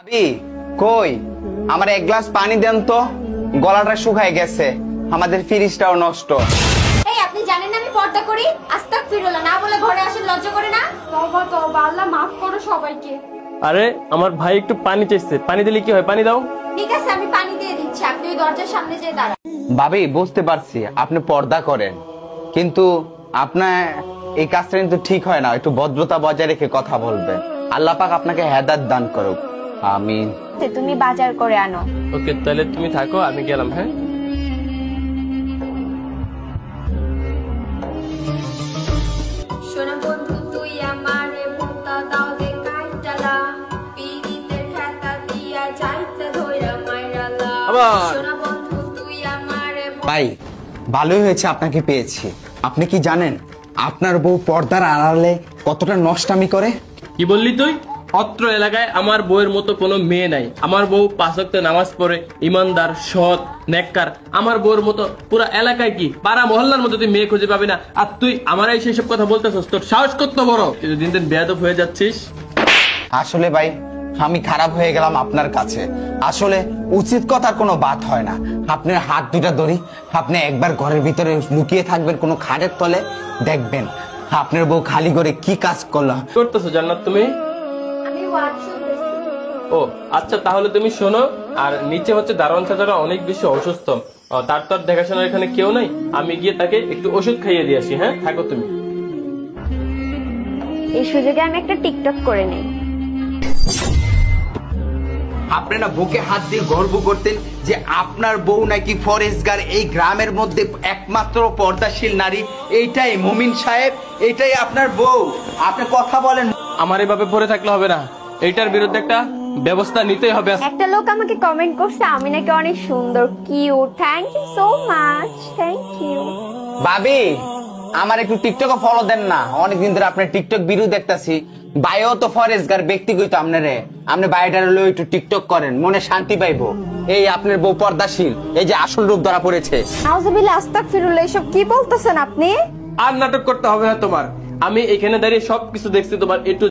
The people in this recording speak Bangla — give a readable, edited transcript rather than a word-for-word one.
ভাবি কই আমার এক গ্লাস পানি দেন তো, গলাটা শুকায় গেছে, আমাদের ফ্রিজটাও নষ্ট। এই আপনি জানেন না আমি পর্দা করি? আস্তাগফিরুল্লাহ না বলে ঘরে আসেন, লজ্জা করে না? তওবা তওবা, আল্লাহ মাফ করো সবাইকে। আরে আমার ভাই একটু পানি চাইছে, পানি দিলে কি হয়? পানি দাও। ঠিক আছে আমি পানি দিয়ে দিচ্ছি, আপনি ওই দরজার সামনে যেয়ে দাঁড়ান। ভাবি বুঝতে পারছি আপনি পর্দা করেন, কিন্তু আপনার এই কাজটা কিন্তু ঠিক হয় না। একটু ভদ্রতা বজায় রেখে কথা বলবেন। আল্লাহ পাক আপনাকে হেদায়েত দান করুক, আমিন। তুমি বাজার করে আনো। ওকে, তাহলে তুমি থাকো, আমি গেলাম। হ্যাঁ, সোনা বন্ধু তুই আমারে ভোতা দাও দে কাইটালা, পিরিতের খাতা দিয়া যাইতে ধইরা মাইরালা। সোনা বন্ধু তুই আমারে। ভাই ভালোই হয়েছে আপনাকে পেয়েছি। আপনি কি জানেন আপনার বউ পর্দার আড়ালে কতটা নষ্টামি করে? কি বললি তুই? অত্র এলাকায় আমার বউয়ের মতো কোনো মেয়ে নাই। আমার বউ 5 ওয়াক্ত নামাজ পড়ে, ইমানদার, সৎ, নেককার। আমার বউয়ের মতো পুরো এলাকায় কি পাড়া মহল্লার মতো তুই মেয়ে খুঁজে পাবি না। আর তুই আমারই সেই সব কথা বলতেছস? তোর সাহস কত বড়! তুই দিন দিন বেয়াদব হয়ে যাচ্ছিস। আসলে ভাই আমি খারাপ হয়ে গেলাম আপনার কাছে। আসলে উচিত কথার কোনো বাত হয় না। আপনার হাত দুটা ধরি, আপনি একবার ঘরের ভিতরে লুকিয়ে থাকবেন কোনো খাটের তলে, দেখবেন আপনার বউ খালি করে কি কাজ করলো। করতেছো জান্নাত তুমি? আমি ওয়াজ শুনতেছি। ও আচ্ছা, তাহলে তুমি শোনো। আর নিচে হচ্ছে দারোয়ান চাচারা অনেক বেশি অসুস্থ, তার তো আর দেখাশোনার এখানে কেউ নাই। আমি গিয়ে তাকে একটু ওষুধ খাইয়ে দিয়ে আসি। হ্যাঁ, থাকো তুমি। এই সুযোগে আমি একটা টিকটক করে নেই। আপনি না বুকে হাত দিয়ে গর্ব করতেন যে আপনার বউ নাকি ফরেস্টগার, এই গ্রামের মধ্যে একমাত্র পর্দাশীল নারী, এইটাই মুমিন সাহেব, এইটাই আপনার বউ। আপনি কথা বলেন। আমার এভাবে পড়ে থাকলে হবে না, এইটার বিরুদ্ধে একটা ব্যবস্থা নিতেই হবে। একটা লোক আমাকে কমেন্ট করছে আমি নাকি অনেক সুন্দর, cute. Thank you so much, thank you. ভাবি আমার একটু টিকটকে ফলো দেন না, অনেকদিন ধরে আপনার টিকটক ভিডিও দেখতাছি। বাইও তো ফরেস্টগার ব্যক্তি কইতো আপনারে, আপনি বাইটার হলো একটু টিকটক করেন, মনে শান্তি পাইবো। এই আপনার বউ পর্দাশীল, এই যে আসল রূপ ধরা পড়েছে। আউযুবিল্লাহ, আস্তাগফিরুল্লাহ, এসব কি বলতেছেন আপনি? আর নাটক করতে হবে না তোমার। আমি এখানে দাঁড়িয়ে সবকিছু দেখছি, তোমার একটু